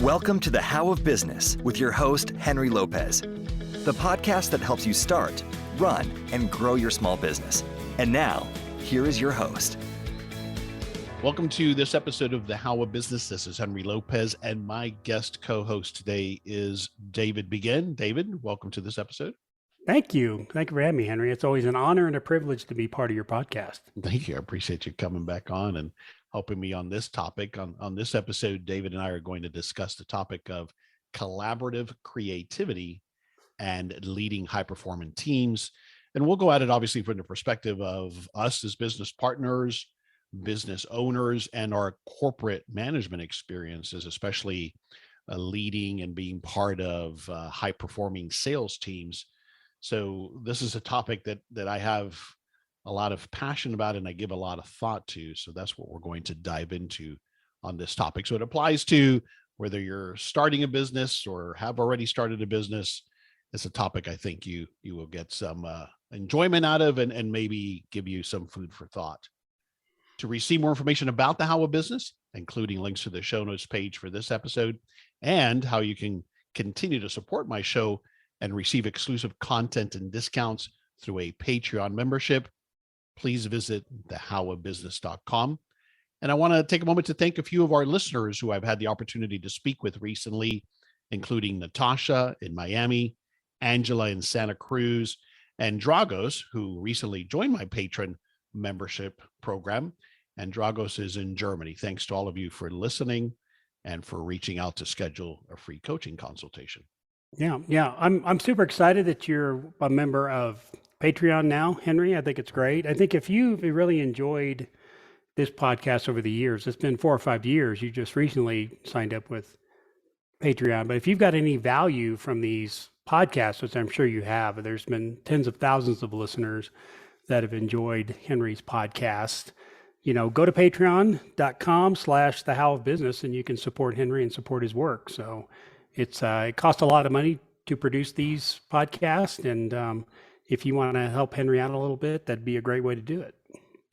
Welcome to The How of Business with your host, Henry Lopez, the podcast that helps you start, run, and grow your small business. And now, here is your host. Welcome to this episode of The How of Business. This is Henry Lopez, and my guest co-host today is David Begin. David, welcome to this episode. Thank you. Thank you for having me, Henry. It's always an honor and a privilege to be part of your podcast. Thank you. I appreciate you coming back on and helping me on this topic. On this episode, David and I are going to discuss the topic of collaborative creativity and leading high-performing teams. And we'll go at it obviously from the perspective of us as business partners, business owners, and our corporate management experiences, especially leading and being part of high-performing sales teams. So this is a topic that I have a lot of passion about and I give a lot of thought to. So that's what we're going to dive into on this topic. So it applies to whether you're starting a business or have already started a business. It's a topic I think you will get some enjoyment out of and maybe give you some food for thought. To receive more information about the How of Business, including links to the show notes page for this episode and how you can continue to support my show and receive exclusive content and discounts through a Patreon membership, please visit thehowofbusiness.com. And I want to take a moment to thank a few of our listeners who I've had the opportunity to speak with recently, including Natasha in Miami, Angela in Santa Cruz, and Dragos, who recently joined my patron membership program. And Dragos is in Germany. Thanks to all of you for listening and for reaching out to schedule a free coaching consultation. Yeah. I'm super excited that you're a member of Patreon now, Henry. I think it's great. I think if you've really enjoyed this podcast over the years, it's been 4 or 5 years. You just recently signed up with Patreon. But if you've got any value from these podcasts, which I'm sure you have, there's been tens of thousands of listeners that have enjoyed Henry's podcast, go to patreon.com/thehowofbusiness and you can support Henry and support his work. So it costs a lot of money to produce these podcasts. And if you want to help Henry out a little bit, that'd be a great way to do it.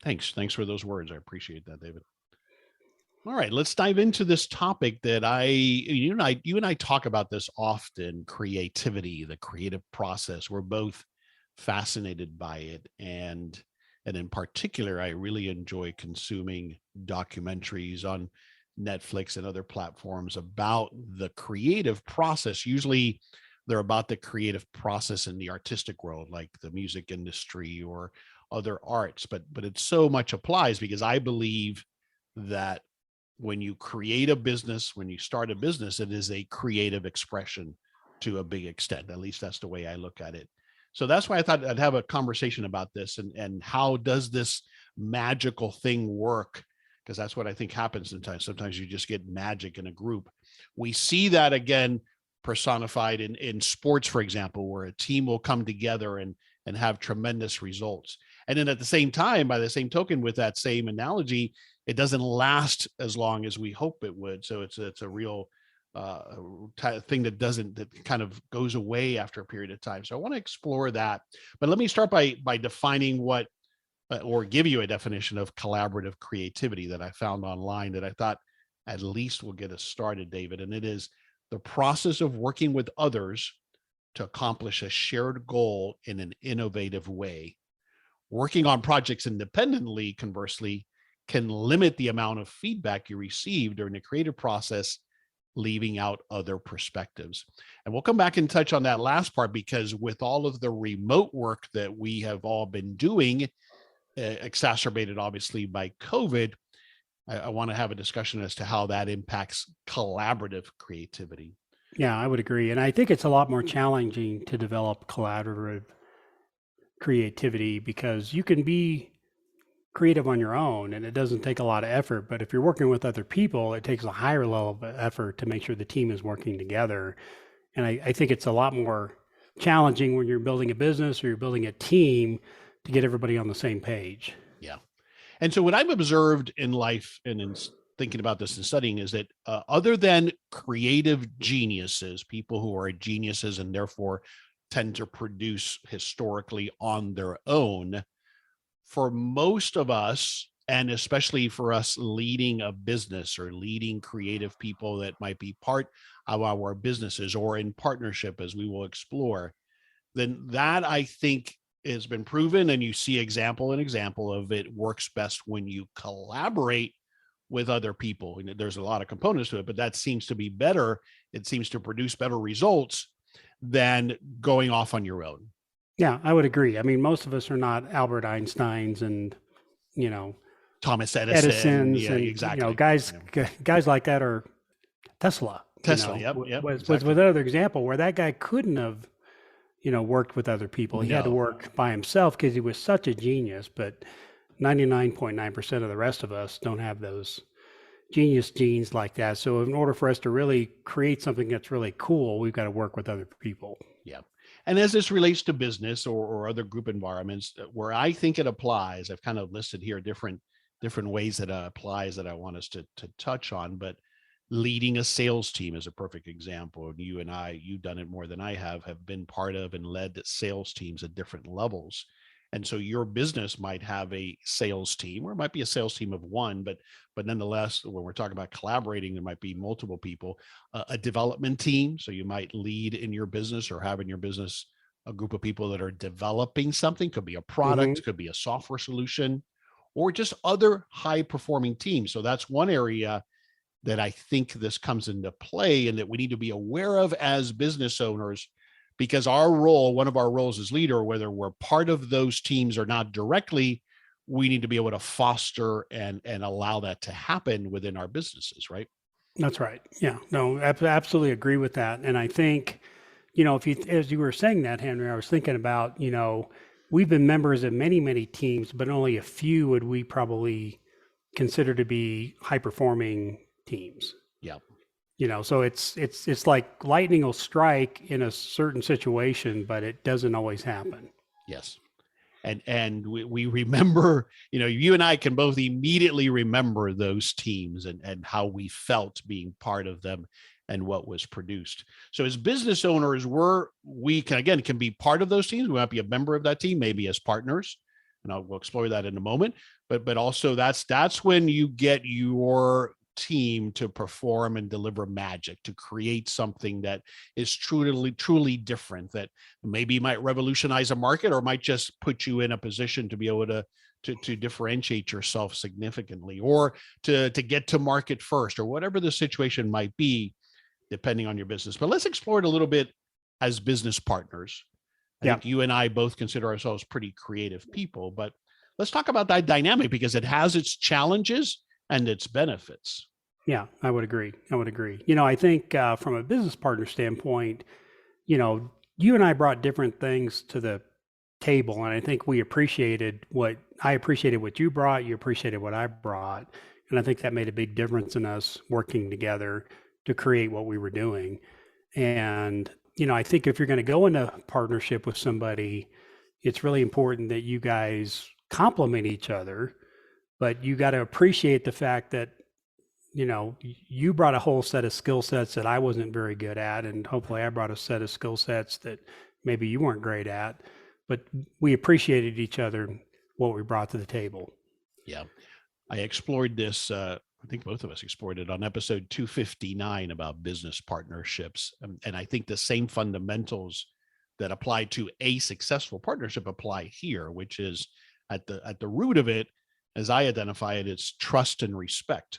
Thanks for those words. I appreciate that, David. All right, let's dive into this topic that you and I talk about this often, creativity, the creative process. We're both fascinated by it. And in particular, I really enjoy consuming documentaries on Netflix and other platforms about the creative process. Usually they're about the creative process in the artistic world, like the music industry or other arts, but it so much applies because I believe that when you create a business, when you start a business, it is a creative expression to a big extent. At least that's the way I look at it. So that's why I thought I'd have a conversation about this and how does this magical thing work? Because that's what I think happens sometimes. Sometimes you just get magic in a group. We see that again personified in sports, for example, where a team will come together and have tremendous results. And then at the same time, by the same token, with that same analogy, it doesn't last as long as we hope it would. So it's a real thing that kind of goes away after a period of time. So I want to explore that. But let me start by defining what or give you a definition of collaborative creativity that I found online that I thought at least will get us started, David. And it is the process of working with others to accomplish a shared goal in an innovative way. Working on projects independently, conversely, can limit the amount of feedback you receive during the creative process, leaving out other perspectives. And we'll come back and touch on that last part because with all of the remote work that we have all been doing, exacerbated obviously by COVID, I want to have a discussion as to how that impacts collaborative creativity. Yeah, I would agree. And I think it's a lot more challenging to develop collaborative creativity because you can be creative on your own and it doesn't take a lot of effort. But if you're working with other people, it takes a higher level of effort to make sure the team is working together. And I think it's a lot more challenging when you're building a business or you're building a team to get everybody on the same page. Yeah. And so what I've observed in life and in thinking about this and studying is that other than creative geniuses, people who are geniuses and therefore tend to produce historically on their own, for most of us, And especially for us leading a business or leading creative people that might be part of our businesses or in partnership, as we will explore, then that I think has been proven. And you see example of it works best when you collaborate with other people. And there's a lot of components to it, but that seems to be better. It seems to produce better results than going off on your own. Yeah, I would agree. I mean, most of us are not Albert Einsteins and, Thomas Edison's yeah, and, exactly. guys like that are Tesla. Yep, Was exactly. another example where that guy couldn't have, worked with other people. He had to No. work by himself because he was such a genius, but 99.9% of the rest of us don't have those genius genes like that. So in order for us to really create something that's really cool, we've got to work with other people. Yeah. And as this relates to business or other group environments, where I think it applies, I've kind of listed here different ways that it applies that I want us to touch on, but leading a sales team is a perfect example. And you've done it more than I have been part of and led sales teams at different levels. And so your business might have a sales team, or it might be a sales team of one, but nonetheless, when we're talking about collaborating, there might be multiple people, a development team. So you might lead in your business or have in your business a group of people that are developing something. Could be a product, could be a software solution, or just other high performing teams. So that's one area that I think this comes into play and that we need to be aware of as business owners, because one of our roles as leader, whether we're part of those teams or not directly, we need to be able to foster and allow that to happen within our businesses, right? That's right. Yeah, no, absolutely agree with that. And I think, as you were saying that, Henry, I was thinking about, we've been members of many, many teams, but only a few would we probably consider to be high performing teams. Yeah. So it's like lightning will strike in a certain situation, but it doesn't always happen. Yes. And we remember, you and I can both immediately remember those teams and how we felt being part of them and what was produced. So as business owners, we can be part of those teams. We might be a member of that team, maybe as partners, and we'll explore that in a moment. But also that's when you get your team to perform and deliver magic, to create something that is truly different, that maybe might revolutionize a market or might just put you in a position to be able to differentiate yourself significantly, or to get to market first, or whatever the situation might be, depending on your business. But let's explore it a little bit as business partners. I think you and I both consider ourselves pretty creative people, but let's talk about that dynamic, because it has its challenges and its benefits. Yeah, I would agree. I think from a business partner standpoint, you and I brought different things to the table, and I think I appreciated what you brought, you appreciated what I brought, and I think that made a big difference in us working together to create what we were doing. And I think if you're going to go into partnership with somebody, it's really important that you guys complement each other, but you got to appreciate the fact that, you brought a whole set of skill sets that I wasn't very good at, and hopefully I brought a set of skill sets that maybe you weren't great at, but we appreciated each other, what we brought to the table. Yeah. I explored this, I think both of us explored it on episode 259 about business partnerships. And I think the same fundamentals that apply to a successful partnership apply here, which is at the root of it, as I identify it, it's trust and respect.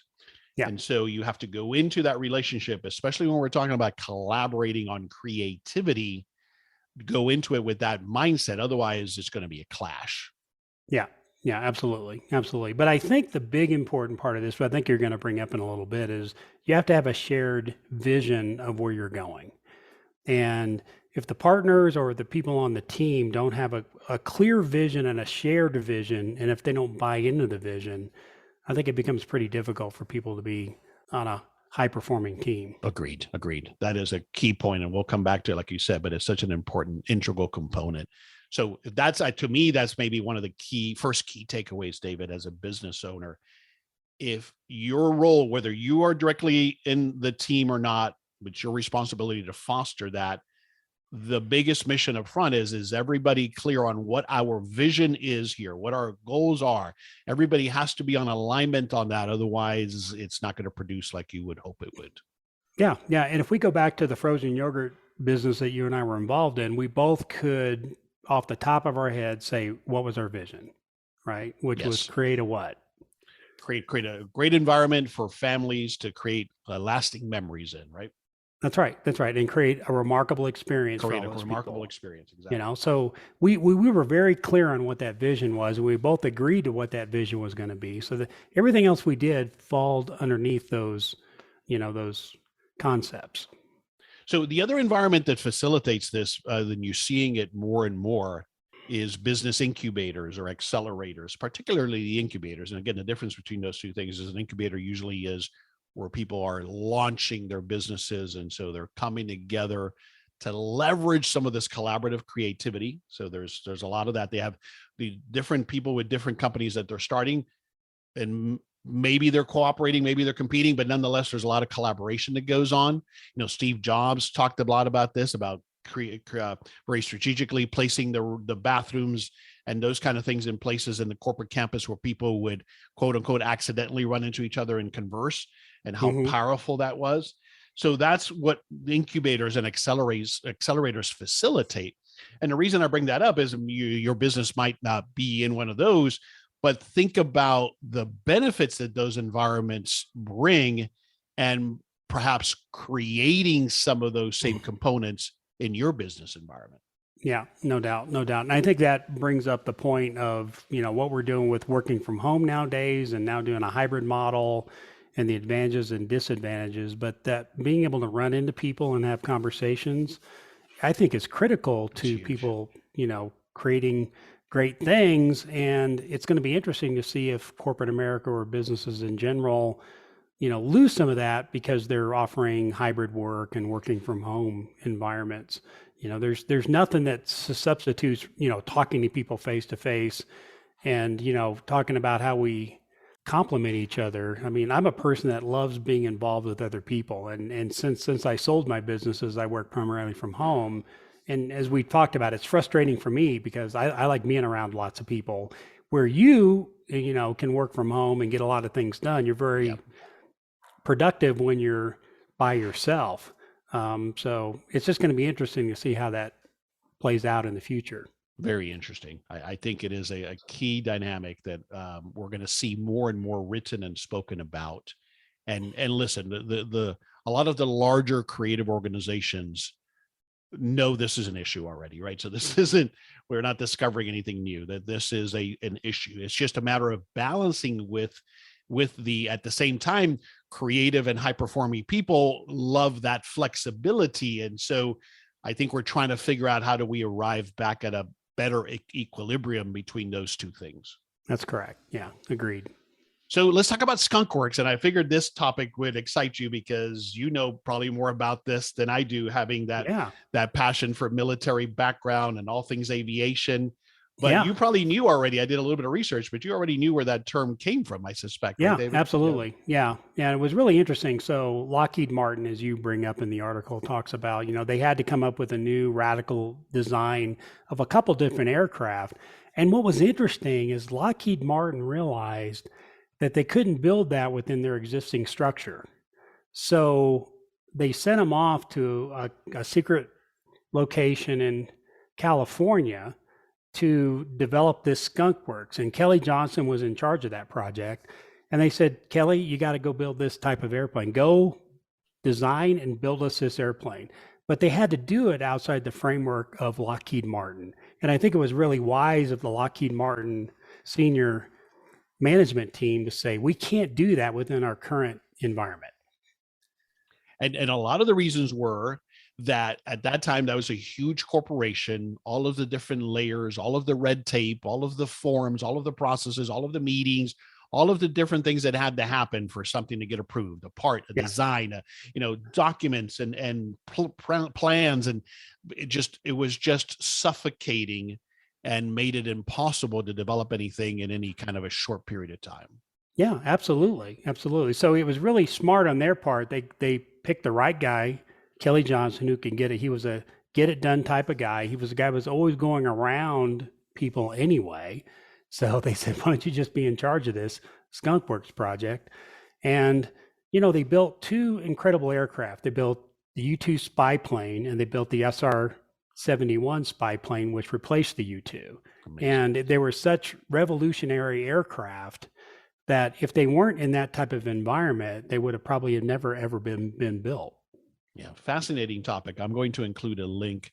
Yeah. And so you have to go into that relationship, especially when we're talking about collaborating on creativity, go into it with that mindset. Otherwise, it's going to be a clash. Yeah. Yeah, absolutely. But I think the big important part of this, what I think you're going to bring up in a little bit, is you have to have a shared vision of where you're going. And if the partners or the people on the team don't have a clear vision and a shared vision, and if they don't buy into the vision, I think it becomes pretty difficult for people to be on a high-performing team. Agreed. That is a key point, and we'll come back to it, like you said, but it's such an important integral component. So that's, to me, that's maybe one of the first key takeaways, David, as a business owner. If your role, whether you are directly in the team or not, it's your responsibility to foster that. the biggest mission up front is everybody clear on what our vision is here, what our goals are. Everybody has to be on alignment on that. Otherwise, it's not going to produce like you would hope it would. Yeah. Yeah. And if we go back to the frozen yogurt business that you and I were involved in, we both could, off the top of our head, say, what was our vision, right? Which was create a what? Create a great environment for families to create lasting memories in, right? That's right. That's right. And create a remarkable experience. Create a remarkable experience. Exactly. You know, so we were very clear on what that vision was. We both agreed to what that vision was going to be. So that everything else we did falled underneath those, those concepts. So the other environment that facilitates this, then you're seeing it more and more, is business incubators or accelerators, particularly the incubators. And again, the difference between those two things is an incubator usually is where people are launching their businesses. And so they're coming together to leverage some of this collaborative creativity. So there's a lot of that. They have the different people with different companies that they're starting, and maybe they're cooperating, maybe they're competing, but nonetheless, there's a lot of collaboration that goes on. Steve Jobs talked a lot about this, about very strategically placing the bathrooms and those kind of things in places in the corporate campus where people would, quote unquote, accidentally run into each other and converse, and how powerful that was. So that's what the incubators and accelerators facilitate. And the reason I bring that up is your business might not be in one of those, but think about the benefits that those environments bring, and perhaps creating some of those same components in your business environment. Yeah, no doubt. And I think that brings up the point of, what we're doing with working from home nowadays, and now doing a hybrid model, and the advantages and disadvantages, but that being able to run into people and have conversations, I think is critical to people, creating great things. And it's going to be interesting to see if corporate America or businesses in general, lose some of that because they're offering hybrid work and working from home environments. There's nothing that substitutes, talking to people face to face, and, talking about how we complement each other. I mean, I'm a person that loves being involved with other people. And since I sold my businesses, I work primarily from home. And as we talked about, it's frustrating for me because I like being around lots of people, where you can work from home and get a lot of things done. You're very productive when you're by yourself. So it's just going to be interesting to see how that plays out in the future. Very interesting. I think it is a key dynamic that we're going to see more and more written and spoken about. And listen, a lot of the larger creative organizations know this is an issue already, right? So this isn't, we're not discovering anything new, that this is an issue. It's just a matter of balancing with the, at the same time, creative and high performing people love that flexibility. And so I think we're trying to figure out, how do we arrive back at a better equilibrium between those two things? That's correct. Yeah, agreed. So let's talk about Skunk Works. And I figured this topic would excite you because you know probably more about this than I do, having that passion for military background and all things aviation. But you probably knew already. I did a little bit of research, but you already knew where that term came from, I suspect. Yeah, right, David? Absolutely. Yeah. It was really interesting. So Lockheed Martin, as you bring up in the article, talks about, they had to come up with a new radical design of a couple different aircraft. And what was interesting is Lockheed Martin realized that they couldn't build that within their existing structure. So they sent them off to a secret location in California to develop this Skunk Works. And Kelly Johnson was in charge of that project. And they said, Kelly, you got to go build this type of airplane. Go design and build us this airplane. But they had to do it outside the framework of Lockheed Martin. And I think it was really wise of the Lockheed Martin senior management team to say, we can't do that within our current environment. And a lot of the reasons were that at that time, that was a huge corporation, all of the different layers, all of the red tape, all of the forms, all of the processes, all of the meetings, all of the different things that had to happen for something to get approved, a part, a design, documents and plans. And it was just suffocating and made it impossible to develop anything in any kind of a short period of time. Yeah, absolutely. Absolutely. So it was really smart on their part. They picked the right guy, Kelly Johnson, who can get it. He was a get it done type of guy. He was a guy who was always going around people anyway. So they said, why don't you just be in charge of this Skunk Works project? And, they built two incredible aircraft. They built the U-2 spy plane and they built the SR-71 spy plane, which replaced the U-2. Amazing. And they were such revolutionary aircraft that if they weren't in that type of environment, they would have probably never, ever been built. Yeah, fascinating topic. I'm going to include a link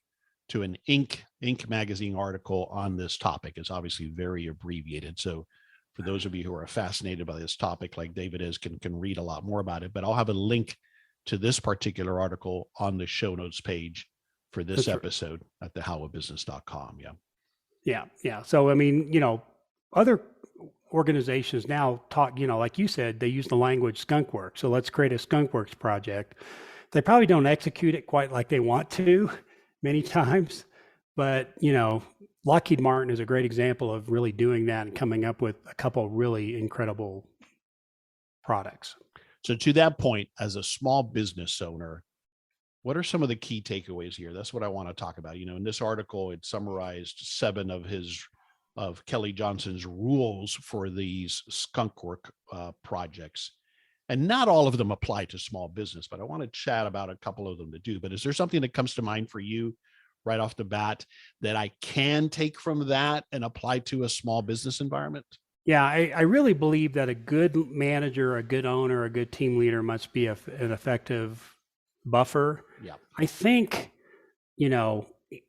to an Inc. magazine article on this topic. It's obviously very abbreviated. So for those of you who are fascinated by this topic, like David is, can read a lot more about it. But I'll have a link to this particular article on the show notes page for this episode at thehowofbusiness.com. Yeah. So, other organizations now talk, like you said, they use the language Skunk Works. So let's create a Skunk Works project. They probably don't execute it quite like they want to many times, but Lockheed Martin is a great example of really doing that and coming up with a couple of really incredible products. So to that point, as a small business owner, what are some of the key takeaways here? That's what I want to talk about. In this article, it summarized 7 of Kelly Johnson's rules for these Skunk Work projects. And not all of them apply to small business, but I want to chat about a couple of them that do. But is there something that comes to mind for you right off the bat that I can take from that and apply to a small business environment? Yeah, I really believe that a good manager, a good owner, a good team leader must be an effective buffer. Yeah. I think,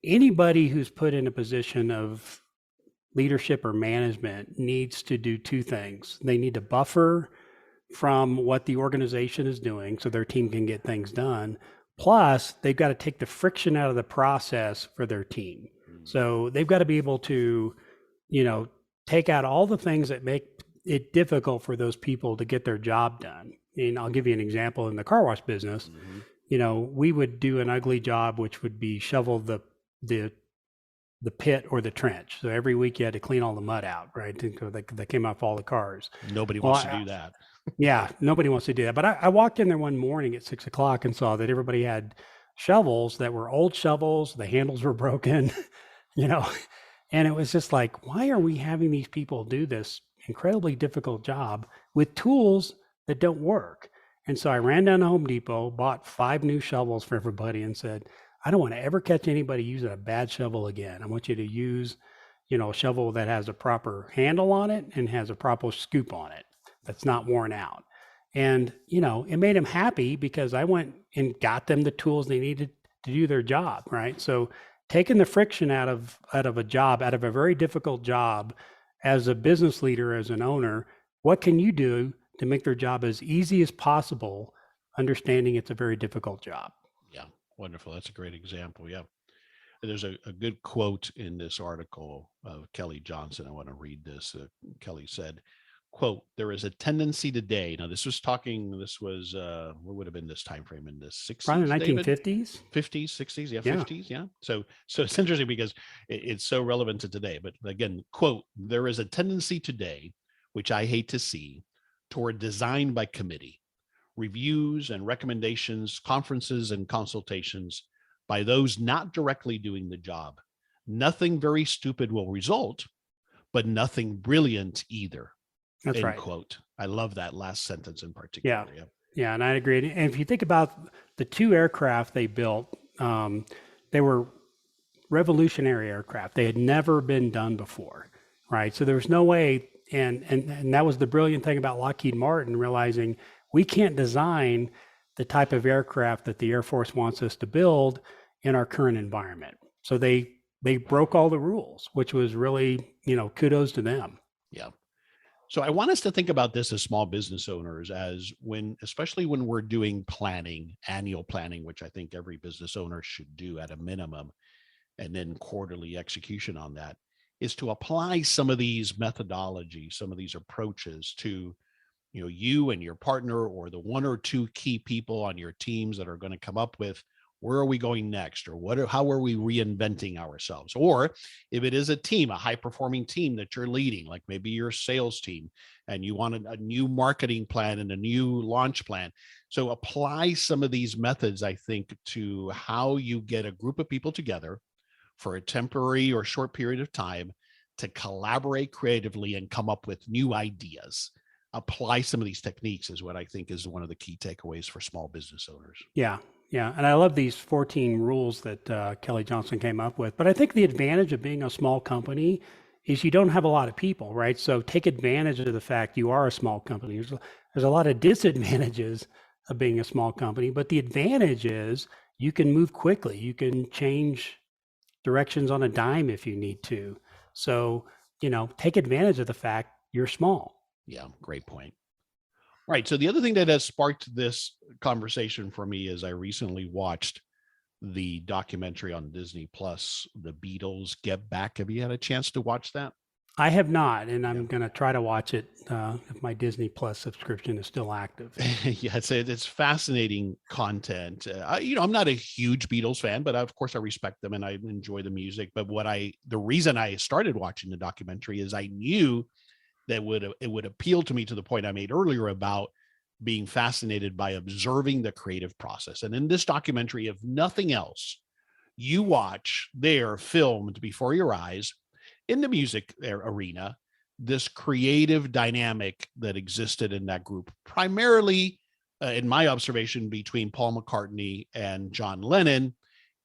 anybody who's put in a position of leadership or management needs to do 2 things. They need to buffer from what the organization is doing so their team can get things done. Plus, they've got to take the friction out of the process for their team. So they've got to be able to, take out all the things that make it difficult for those people to get their job done. And I'll give you an example in the car wash business. We would do an ugly job, which would be shovel the pit or the trench. So every week you had to clean all the mud out, right? That came off all the cars. Nobody wants to do that. Yeah, nobody wants to do that. But I walked in there one morning at 6:00 and saw that everybody had shovels that were old shovels. The handles were broken, and it was just like, why are we having these people do this incredibly difficult job with tools that don't work? And so I ran down to Home Depot, bought 5 new shovels for everybody and said, I don't want to ever catch anybody using a bad shovel again. I want you to use, a shovel that has a proper handle on it and has a proper scoop on it that's not worn out. And, it made them happy because I went and got them the tools they needed to do their job, right? So taking the friction out of a job, out of a very difficult job, as a business leader, as an owner, what can you do to make their job as easy as possible, understanding it's a very difficult job? Yeah, wonderful. That's a great example. Yeah. There's a good quote in this article of Kelly Johnson. I want to read this. Kelly said, quote, there is a tendency today. Now, this was what would have been this time frame in the 60s? Probably 1950s? 50s, 60s, yeah, 50s, yeah. So it's interesting because it's so relevant to today. But again, quote, there is a tendency today, which I hate to see, toward design by committee, reviews and recommendations, conferences and consultations by those not directly doing the job. Nothing very stupid will result, but nothing brilliant either. That's End right. Quote. I love that last sentence in particular. Yeah, and I agree. And if you think about the 2 aircraft they built, they were revolutionary aircraft. They had never been done before, right? So there was no way, and that was the brilliant thing about Lockheed Martin, realizing we can't design the type of aircraft that the Air Force wants us to build in our current environment. So they broke all the rules, which was really, kudos to them. Yeah. So I want us to think about this as small business owners, especially when we're doing planning, annual planning, which I think every business owner should do at a minimum, and then quarterly execution on that, is to apply some of these methodologies, some of these approaches to, you and your partner, or the 1 or 2 key people on your teams that are going to come up with Where are we going next? Or how are we reinventing ourselves? Or if it is a team, a high performing team that you're leading, like maybe your sales team, and you want a new marketing plan and a new launch plan. So apply some of these methods, I think, to how you get a group of people together for a temporary or short period of time to collaborate creatively and come up with new ideas. Apply some of these techniques is what I think is one of the key takeaways for small business owners. Yeah. Yeah. And I love these 14 rules that Kelly Johnson came up with. But I think the advantage of being a small company is you don't have a lot of people, right? So take advantage of the fact you are a small company. There's a lot of disadvantages of being a small company, but the advantage is you can move quickly. You can change directions on a dime if you need to. So, take advantage of the fact you're small. Yeah, great point. All right. So the other thing that has sparked this conversation for me is I recently watched the documentary on Disney Plus, The Beatles Get Back. Have you had a chance to watch that? I have not, and I'm going to try to watch it if my Disney Plus subscription is still active. Yeah, it's fascinating content. I'm not a huge Beatles fan, but of course I respect them and I enjoy the music. But the reason I started watching the documentary is I knew that it would appeal to me to the point I made earlier about being fascinated by observing the creative process. And in this documentary, if nothing else, you watch there filmed before your eyes in the music arena, this creative dynamic that existed in that group, primarily in my observation between Paul McCartney and John Lennon,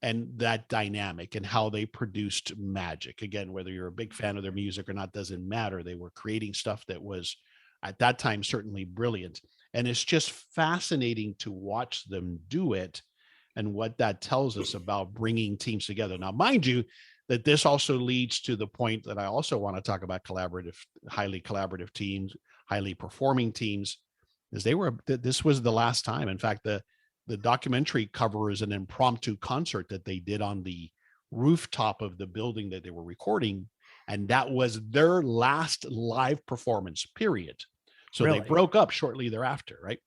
and that dynamic and how they produced magic. Again, whether you're a big fan of their music or not, doesn't matter. They were creating stuff that was at that time certainly brilliant. And it's just fascinating to watch them do it and what that tells us about bringing teams together. Now, mind you, that this also leads to the point that I also want to talk about highly collaborative teams, highly performing teams, is this was the last time. In fact, the documentary covers an impromptu concert that they did on the rooftop of the building that they were recording. And that was their last live performance, period. So Really? They broke up shortly thereafter, right?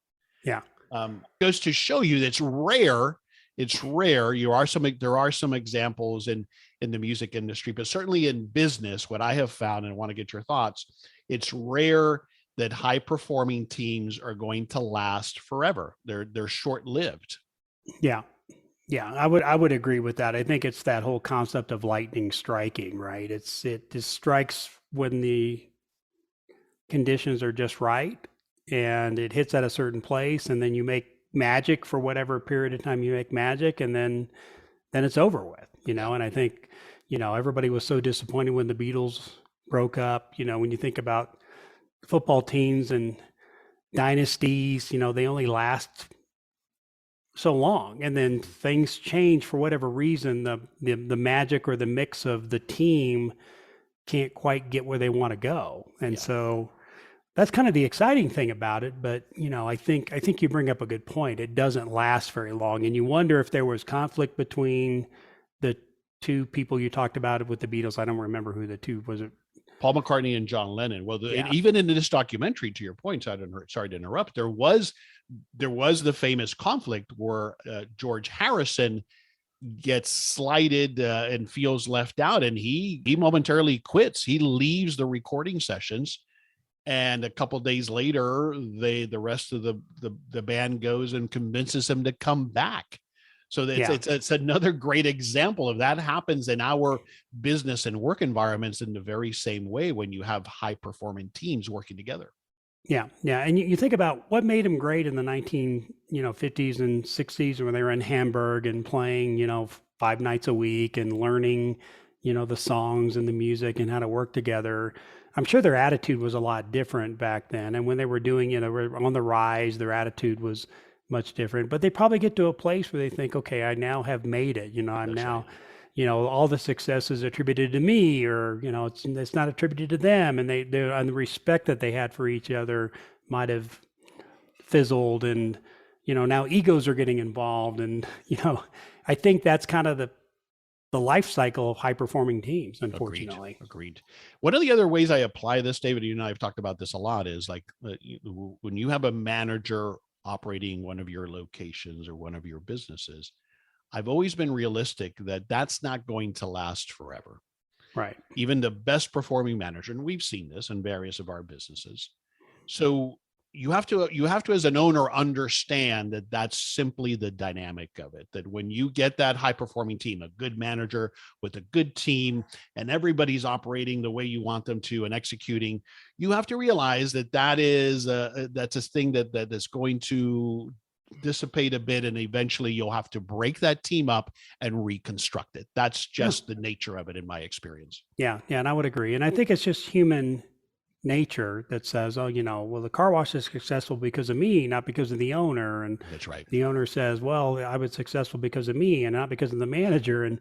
Yeah. Goes to show you that's rare. It's rare. There are some examples in the music industry, but certainly in business, what I have found, and I want to get your thoughts, it's rare that high performing teams are going to last forever. They're short-lived. Yeah. Yeah, I would agree with that. I think it's that whole concept of lightning striking, right? It just strikes when the conditions are just right and it hits at a certain place, and then you make magic for whatever period of time you make magic, and then it's over with, and I think, everybody was so disappointed when the Beatles broke up. When you think about football teams and dynasties, they only last so long, and then things change for whatever reason. The magic or the mix of the team can't quite get where they want to go, and so that's kind of the exciting thing about it. But I think you bring up a good point. It doesn't last very long, and you wonder if there was conflict between the two people you talked about with the Beatles. I don't remember who the two was. It Paul McCartney and John Lennon. Well, even in this documentary, to your point, sorry to interrupt, there was the famous conflict where George Harrison gets slighted and feels left out, and he momentarily quits. He leaves the recording sessions, and a couple of days later, the rest of the band goes and convinces him to come back. So it's another great example of that happens in our business and work environments in the very same way when you have high performing teams working together. Yeah. Yeah. And you think about what made them great in the 50s and 60s when they were in Hamburg and playing, 5 nights a week and learning, the songs and the music and how to work together. I'm sure their attitude was a lot different back then. And when they were doing, were on the rise, their attitude was much different, but they probably get to a place where they think, okay, I now have made it, I'm now, all the success is attributed to me, or, it's not attributed to them. And and the respect that they had for each other might have fizzled, and, now egos are getting involved. And, I think that's kind of the life cycle of high performing teams, unfortunately. Agreed. One of the other ways I apply this, David, you and I have talked about this a lot, is like when you have a manager operating one of your locations or one of your businesses, I've always been realistic that that's not going to last forever. Right. Even the best performing manager, and we've seen this in various of our businesses. So you have to, as an owner, understand that that's simply the dynamic of it, that when you get that high performing team, a good manager with a good team, and everybody's operating the way you want them to and executing, you have to realize that that's a thing that's going to dissipate a bit, and eventually you'll have to break that team up and reconstruct it. That's just the nature of it in my experience. Yeah, and I would agree. And I think it's just human nature that says, oh, well, the car wash is successful because of me, not because of the owner. And that's right. The owner says, well, I was successful because of me and not because of the manager. And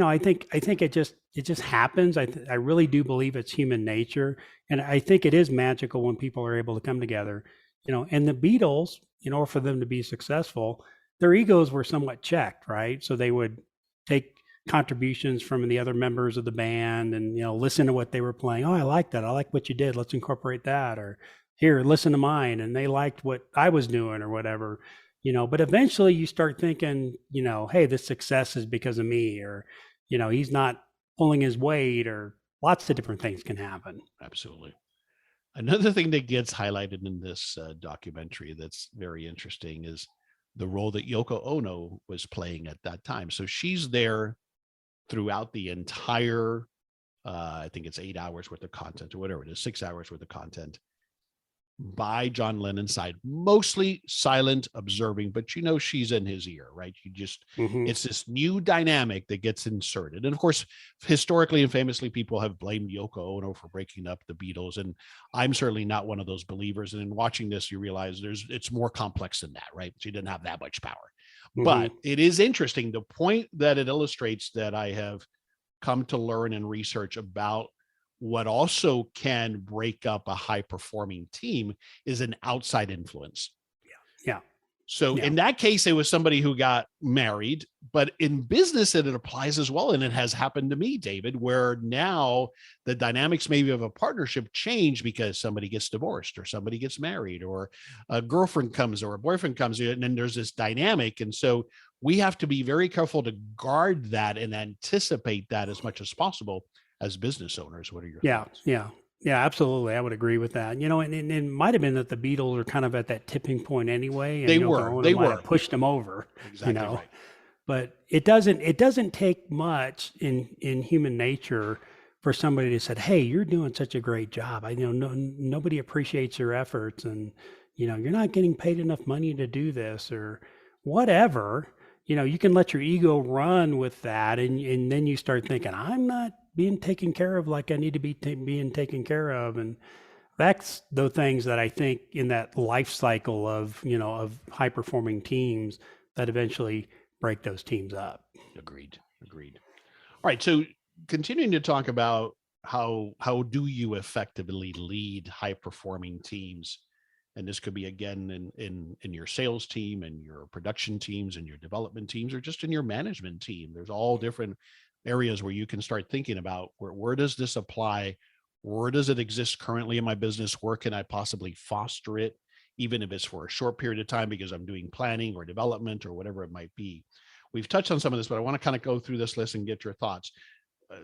I think it just happens. I really do believe it's human nature, and I think it is magical when people are able to come together. And the Beatles, in order for them to be successful, their egos were somewhat checked, right? So they would take contributions from the other members of the band and, listen to what they were playing. Oh, I like that. I like what you did. Let's incorporate that. Or here, listen to mine. And they liked what I was doing or whatever, but eventually you start thinking, hey, this success is because of me, or, he's not pulling his weight, or lots of different things can happen. Absolutely. Another thing that gets highlighted in this documentary that's very interesting is the role that Yoko Ono was playing at that time. So she's there throughout the entire, I think it's 8 hours worth of content, or whatever it is, 6 hours worth of content, by John Lennon's side, mostly silent, observing, but she's in his ear, right? It's this new dynamic that gets inserted. And of course, historically and famously, people have blamed Yoko Ono for breaking up the Beatles. And I'm certainly not one of those believers. And in watching this, you realize it's more complex than that, right? She didn't have that much power. But it is interesting. The point that it illustrates that I have come to learn and research about what also can break up a high performing team is an outside influence. Yeah. So in that case, it was somebody who got married, but in business, it applies as well. And it has happened to me, David, where now the dynamics maybe of a partnership change because somebody gets divorced or somebody gets married or a girlfriend comes or a boyfriend comes in, and then there's this dynamic. And so we have to be very careful to guard that and anticipate that as much as possible as business owners. What are your thoughts? Yeah, absolutely. I would agree with that. And it might have been that the Beatles are kind of at that tipping point anyway. And they might were have pushed them over. Exactly right. But it doesn't take much in human nature for somebody to say, hey, you're doing such a great job. Nobody appreciates your efforts, and you're not getting paid enough money to do this or whatever. You can let your ego run with that, and then you start thinking, I'm not being taken care of like I need to be being taken care of. And that's the things that I think in that life cycle of high performing teams that eventually break those teams up. Agreed. All right. So continuing to talk about how do you effectively lead high performing teams? And this could be, again, in your sales team and your production teams and your development teams, or just in your management team. There's all different areas where you can start thinking about where does this apply? Where does it exist currently in my business? Where can I possibly foster it, even if it's for a short period of time because I'm doing planning or development or whatever it might be? We've touched on some of this, but I want to kind of go through this list and get your thoughts.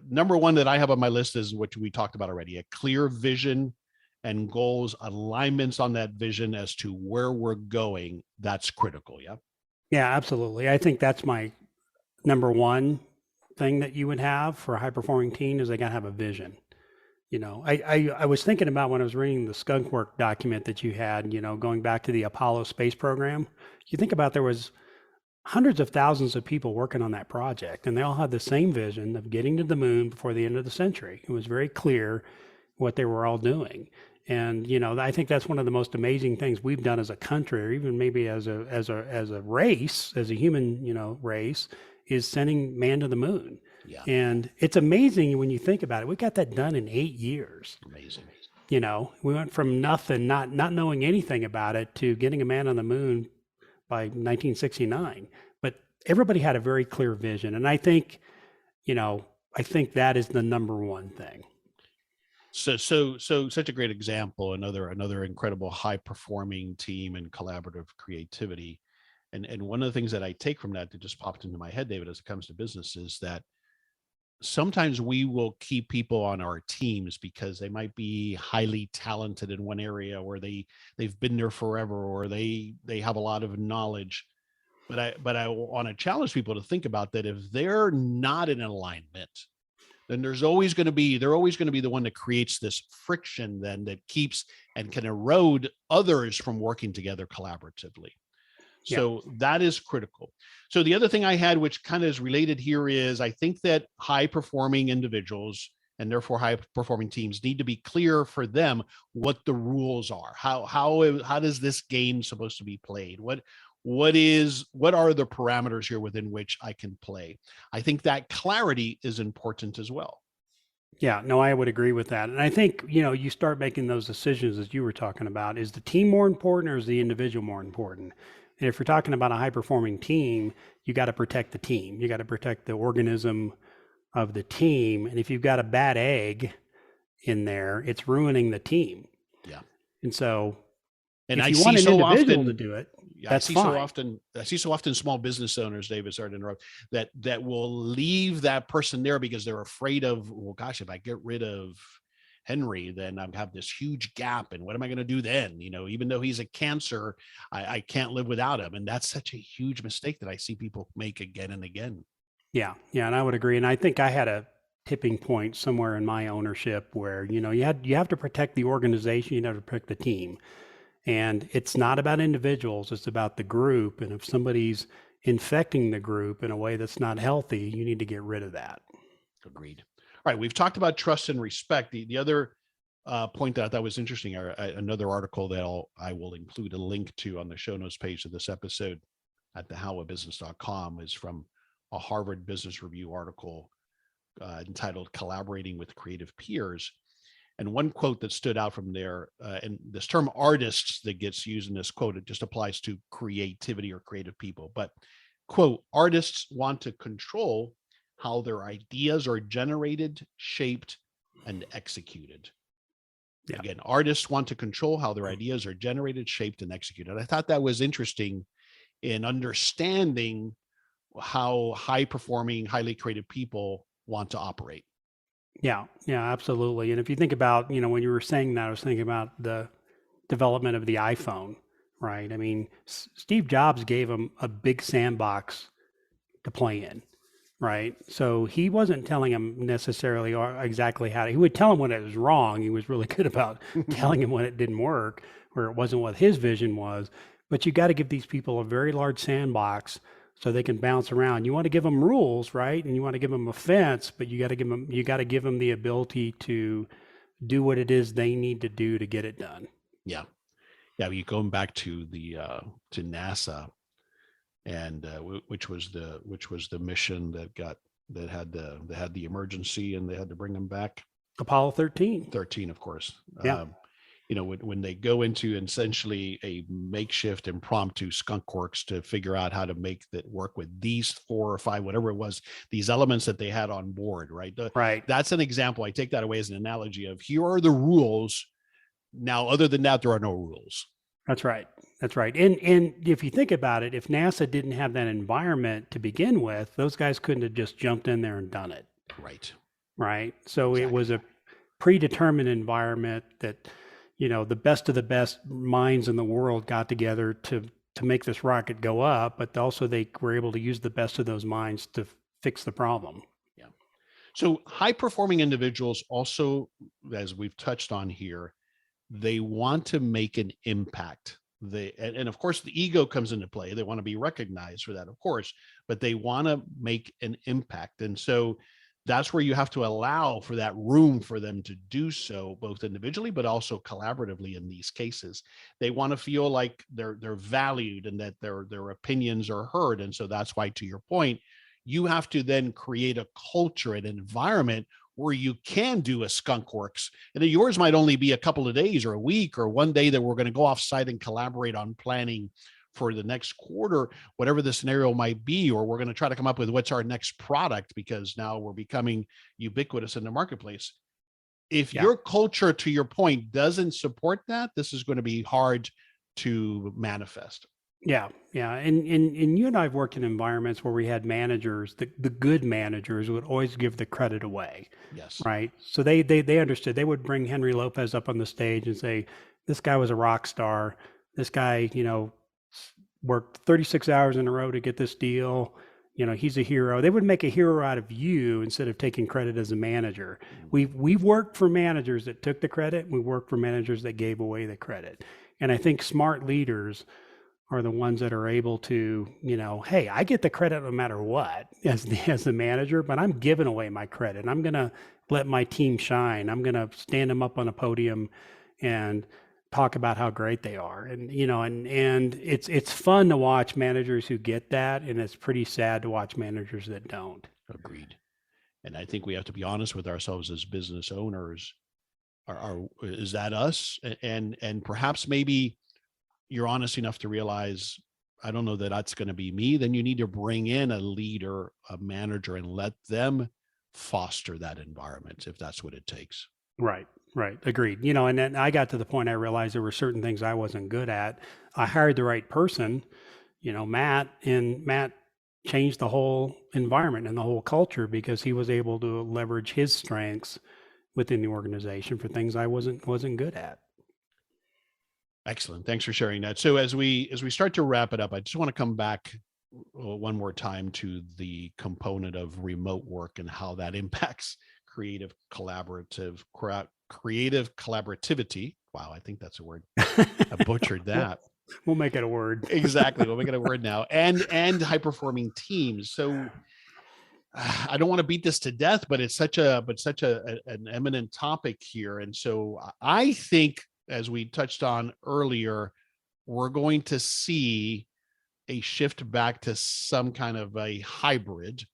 Number one that I have on my list is what we talked about already: a clear vision and goals, alignments on that vision as to where we're going. That's critical. Yeah, absolutely. I think that's my number one thing that you would have for a high performing team is they got to have a vision. I was thinking about when I was reading the Skunk Works document that you had, going back to the Apollo space program. You think about there was hundreds of thousands of people working on that project, and they all had the same vision of getting to the moon before the end of the century. It was very clear what they were all doing. And, I think that's one of the most amazing things we've done as a country, or even maybe as a race, as a human, race, is sending man to the moon. Yeah. And it's amazing when you think about it. We got that done in 8 years. Amazing. We went from nothing, not knowing anything about it, to getting a man on the moon by 1969. But everybody had a very clear vision. And I think that is the number one thing. So such a great example. Another incredible high performing team and collaborative creativity And one of the things that I take from that just popped into my head, David, as it comes to business, is that sometimes we will keep people on our teams because they might be highly talented in one area, or they've been there forever, or they have a lot of knowledge. But I want to challenge people to think about that. If they're not in alignment, then they're always going to be the one that creates this friction then that keeps and can erode others from working together collaboratively. So that is critical. So the other thing I had, which kind of is related here, is I think that high performing individuals and therefore high performing teams need to be clear for them what the rules are. How does this game supposed to be played? What are the parameters here within which I can play? I think that clarity is important as well. Yeah, no, I would agree with that. And I think, you start making those decisions as you were talking about. Is the team more important or is the individual more important? And if you're talking about a high performing team, you got to protect the team. You got to protect the organism of the team. And if you've got a bad egg in there, it's ruining the team. Yeah. And so and if I you see want an so individual often to do it, that's fine. I see so often small business owners, David, sorry to interrupt, that will leave that person there because they're afraid of, well, gosh, if I get rid of Henry, then I have this huge gap. And what am I going to do then? Even though he's a cancer, I can't live without him. And that's such a huge mistake that I see people make again and again. Yeah. And I would agree. And I think I had a tipping point somewhere in my ownership where, you have to protect the organization, you have to protect the team. And it's not about individuals, it's about the group. And if somebody's infecting the group in a way that's not healthy, you need to get rid of that. Agreed. All right, we've talked about trust and respect. The other point that I thought was interesting, another article that I will include a link to on the show notes page of this episode at thehowofbusiness.com, is from a Harvard Business Review article entitled "Collaborating with Creative Peers." And one quote that stood out from there, and this term artists that gets used in this quote, it just applies to creativity or creative people. But quote, "Artists want to control how their ideas are generated, shaped, and executed." Yeah. Again, artists want to control how their ideas are generated, shaped, and executed. I thought that was interesting in understanding how high-performing, highly creative people want to operate. Yeah, absolutely. And if you think about, when you were saying that, I was thinking about the development of the iPhone, right? I mean, Steve Jobs gave him a big sandbox to play in, right? So he wasn't telling him necessarily or exactly how he would tell him when it was wrong. He was really good about telling him when it didn't work or it wasn't what his vision was. But you got to give these people a very large sandbox so they can bounce around. You want to give them rules, right? And you want to give them a fence, but you got to give them the ability to do what it is they need to do to get it done. Yeah. You going back to the to NASA, and which was the mission that had the emergency and they had to bring them back. Apollo 13, of course. Yeah. When they go into essentially a makeshift impromptu Skunk Works to figure out how to make that work with these 4 or 5, whatever it was, these elements that they had on board, right? Right. That's an example. I take that away as an analogy of, here are the rules. Now, other than that, there are no rules. That's right. And if you think about it, if NASA didn't have that environment to begin with, those guys couldn't have just jumped in there and done it. Right. So exactly. It was a predetermined environment that, the best of the best minds in the world got together to make this rocket go up, but also they were able to use the best of those minds to fix the problem. Yeah. So high performing individuals also, as we've touched on here, they want to make an impact. And of course the ego comes into play. They want to be recognized for that, of course, but they want to make an impact. And so that's where you have to allow for that room for them to do so, both individually, but also collaboratively in these cases. They want to feel like they're valued and that their opinions are heard. And so that's why, to your point, you have to then create a culture, an environment where you can do a Skunk Works. And yours might only be a couple of days or a week or one day that we're going to go off site and collaborate on planning for the next quarter, whatever the scenario might be, or we're going to try to come up with what's our next product because now we're becoming ubiquitous in the marketplace. If your culture, to your point, doesn't support that, this is going to be hard to manifest. Yeah, yeah, and you and I have worked in environments where we had managers, the good managers would always give the credit away, Yes. right? So they understood. They would bring Henry Lopez up on the stage and say, "This guy was a rock star. This guy, worked 36 hours in a row to get this deal. He's a hero." They would make a hero out of you instead of taking credit as a manager. We've worked for managers that took the credit. We worked for managers that gave away the credit, and I think smart leaders are the ones that are able to, hey, I get the credit no matter what as the manager, but I'm giving away my credit. I'm going to let my team shine. I'm going to stand them up on a podium and talk about how great they are. And, and it's fun to watch managers who get that. And it's pretty sad to watch managers that don't. Agreed. And I think we have to be honest with ourselves as business owners. Is that us? And perhaps maybe you're honest enough to realize, I don't know that that's going to be me. Then you need to bring in a leader, a manager, and let them foster that environment if that's what it takes. Right. Agreed. And then I got to the point I realized there were certain things I wasn't good at. I hired the right person, Matt, and Matt changed the whole environment and the whole culture because he was able to leverage his strengths within the organization for things I wasn't good at. Excellent. Thanks for sharing that. So as we start to wrap it up, I just want to come back one more time to the component of remote work and how that impacts creative collaborativity. Wow, I think that's a word. I butchered that. We'll make it a word. Exactly. We'll make it a word now. And high performing teams. So I don't want to beat this to death, but it's such an eminent topic here. And so I think, as we touched on earlier, we're going to see a shift back to some kind of a hybrid.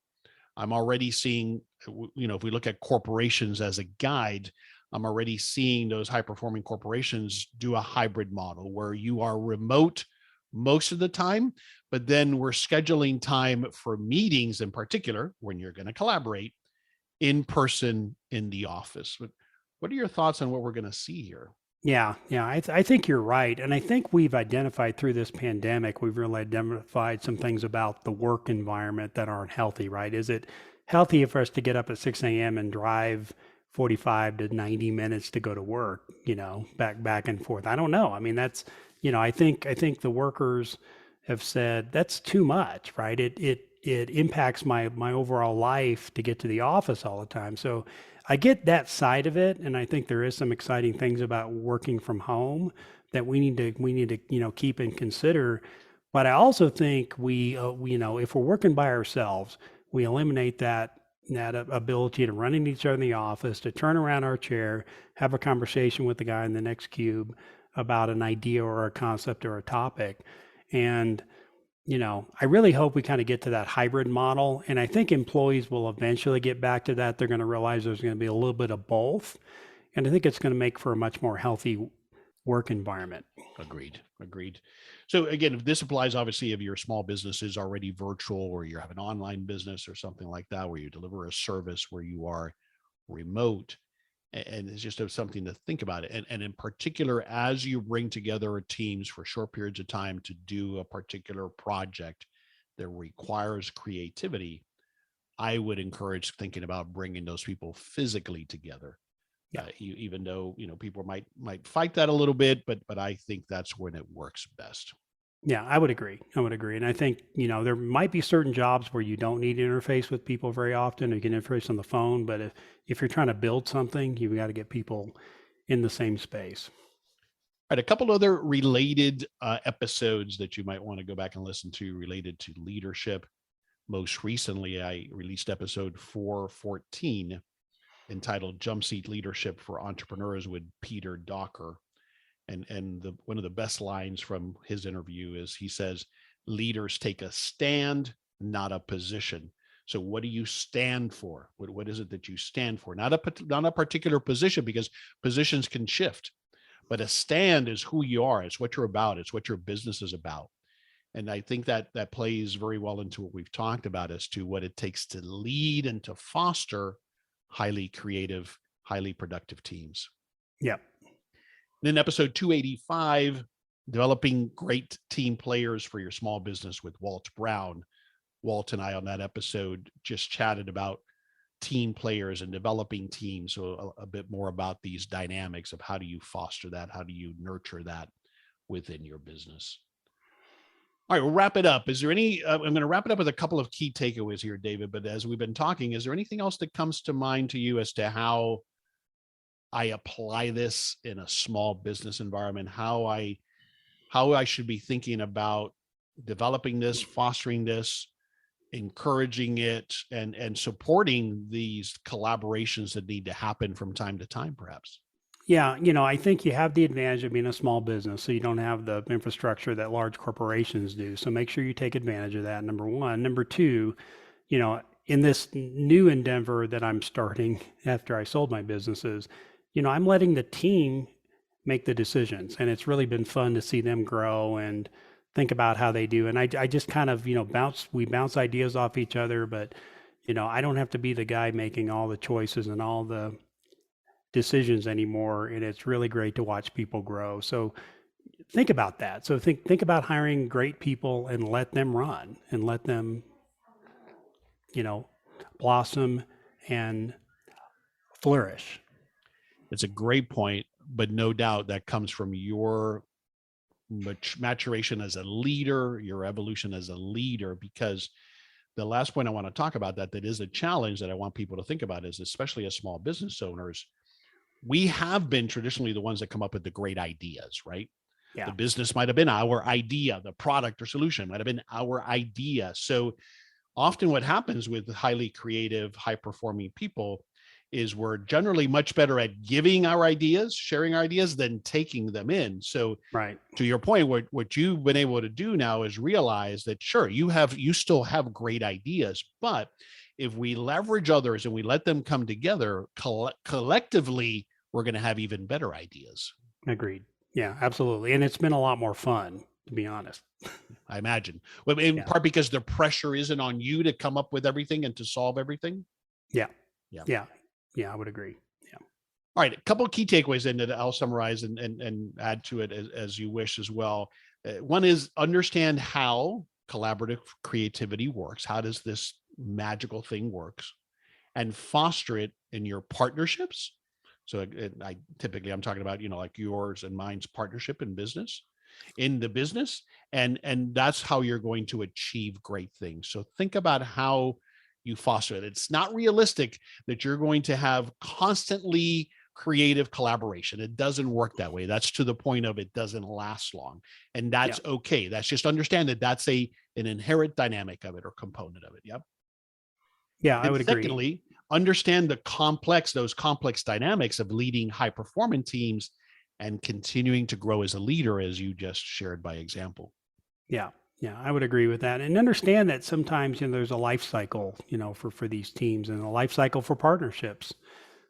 I'm already seeing, if we look at corporations as a guide, I'm already seeing those high performing corporations do a hybrid model where you are remote most of the time, but then we're scheduling time for meetings in particular when you're going to collaborate in person in the office. What are your thoughts on what we're going to see here? Yeah. I think you're right. And I think we've identified through this pandemic, we've really identified some things about the work environment that aren't healthy, right? Is it healthy for us to get up at 6 a.m. and drive 45 to 90 minutes to go to work, back and forth? I don't know. I mean, that's, I think the workers have said that's too much, right? It impacts my overall life to get to the office all the time. So I get that side of it, and I think there is some exciting things about working from home that we need to keep and consider. But I also think if we're working by ourselves, we eliminate that ability to run into each other in the office, to turn around our chair, have a conversation with the guy in the next cube about an idea or a concept or a topic. And I really hope we kind of get to that hybrid model. And I think employees will eventually get back to that. They're going to realize there's going to be a little bit of both. And I think it's going to make for a much more healthy work environment. Agreed. So again, if this applies, obviously, if your small business is already virtual or you have an online business or something like that, where you deliver a service where you are remote, and it's just something to think about it. And in particular, as you bring together teams for short periods of time to do a particular project that requires creativity, I would encourage thinking about bringing those people physically together. Yeah. Even though, people might fight that a little bit, but I think that's when it works best. Yeah, I would agree. And I think, there might be certain jobs where you don't need to interface with people very often. You can interface on the phone, but if you're trying to build something, you've got to get people in the same space. All right, a couple other related episodes that you might want to go back and listen to related to leadership. Most recently, I released episode 414 entitled Jump Seat Leadership for Entrepreneurs with Peter Docker. And one of the best lines from his interview is he says, leaders take a stand, not a position. So what do you stand for? What is it that you stand for? Not a particular position, because positions can shift, but a stand is who you are. It's what you're about. It's what your business is about. And I think that plays very well into what we've talked about as to what it takes to lead and to foster highly creative, highly productive teams. Yep. And in episode 285, developing great team players for your small business with Walt Brown. Walt and I on that episode just chatted about team players and developing teams. So a bit more about these dynamics of how do you foster that? How do you nurture that within your business? All right, we'll wrap it up. Is there any, I'm going to wrap it up with a couple of key takeaways here, David, but as we've been talking, is there anything else that comes to mind to you as to how I apply this in a small business environment, how I should be thinking about developing this, fostering this, encouraging it, and supporting these collaborations that need to happen from time to time, perhaps? Yeah, I think you have the advantage of being a small business, so you don't have the infrastructure that large corporations do. So make sure you take advantage of that, number one. Number two, in this new endeavor that I'm starting after I sold my businesses, I'm letting the team make the decisions. And it's really been fun to see them grow and think about how they do. And I just kind of, we bounce ideas off each other, but, I don't have to be the guy making all the choices and all the decisions anymore. And it's really great to watch people grow. So think about that. So think about hiring great people and let them run and let them, blossom and flourish. It's a great point, but no doubt that comes from your maturation as a leader, your evolution as a leader, because the last point I want to talk about that is a challenge that I want people to think about is, especially as small business owners, we have been traditionally the ones that come up with the great ideas, right? Yeah. The business might have been our idea, the product or solution might have been our idea. So often what happens with highly creative, high-performing people is we're generally much better at giving our ideas, sharing our ideas, than taking them in. So right. To your point, what you've been able to do now is realize that, sure, you still have great ideas, but if we leverage others and we let them come together collectively, we're going to have even better ideas. Agreed. Yeah, absolutely. And it's been a lot more fun, to be honest. I imagine. Well, in part because the pressure isn't on you to come up with everything and to solve everything. Yeah. I would agree. Yeah. All right. A couple of key takeaways then that I'll summarize and add to it as you wish as well. One is understand how collaborative creativity works. How does this magical thing works? And foster it in your partnerships. So I'm talking about, like yours and mine's partnership in the business. And that's how you're going to achieve great things. So think about how you foster it. It's not realistic that you're going to have constantly creative collaboration. It doesn't work that way. That's to the point of it doesn't last long. And that's okay. That's just understand that that's an inherent dynamic of it or component of it. Yep. Yeah, I would agree. Secondly, understand those complex dynamics of leading high performing teams and continuing to grow as a leader, as you just shared by example. Yeah, I would agree with that. And understand that sometimes there's a life cycle, for these teams, and a life cycle for partnerships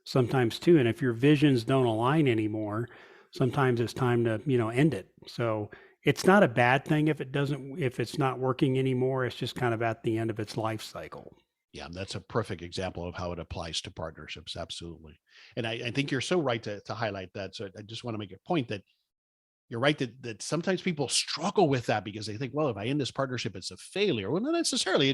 sometimes too. And if your visions don't align anymore, sometimes it's time to, end it. So it's not a bad thing if it's not working anymore. It's just kind of at the end of its life cycle. Yeah, that's a perfect example of how it applies to partnerships. Absolutely. And I think you're so right to highlight that. So I just want to make a point that you're right that sometimes people struggle with that because they think, well, if I end this partnership, it's a failure. Well, not necessarily.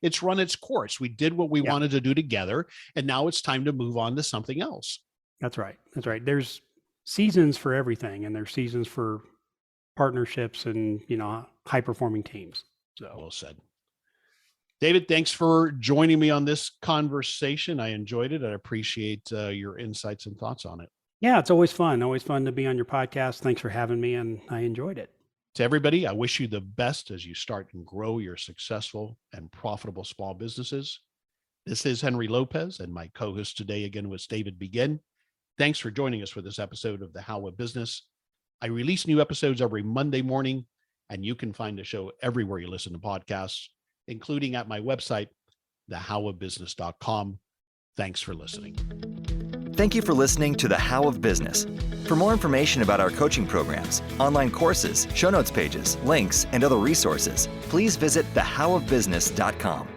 It's run its course. We did what we wanted to do together, and now it's time to move on to something else. That's right. There's seasons for everything, and there's seasons for partnerships and, high performing teams. So well said. David, thanks for joining me on this conversation. I enjoyed it. I appreciate your insights and thoughts on it. Yeah, it's always fun to be on your podcast. Thanks for having me, and I enjoyed it. To everybody, I wish you the best as you start and grow your successful and profitable small businesses. This is Henry Lopez, and my co-host today again was David Begin. Thanks for joining us for this episode of The How of Business. I release new episodes every Monday morning, and you can find the show everywhere you listen to podcasts, including at my website, thehowofbusiness.com. Thanks for listening. Thank you for listening to The How of Business. For more information about our coaching programs, online courses, show notes pages, links, and other resources, please visit thehowofbusiness.com.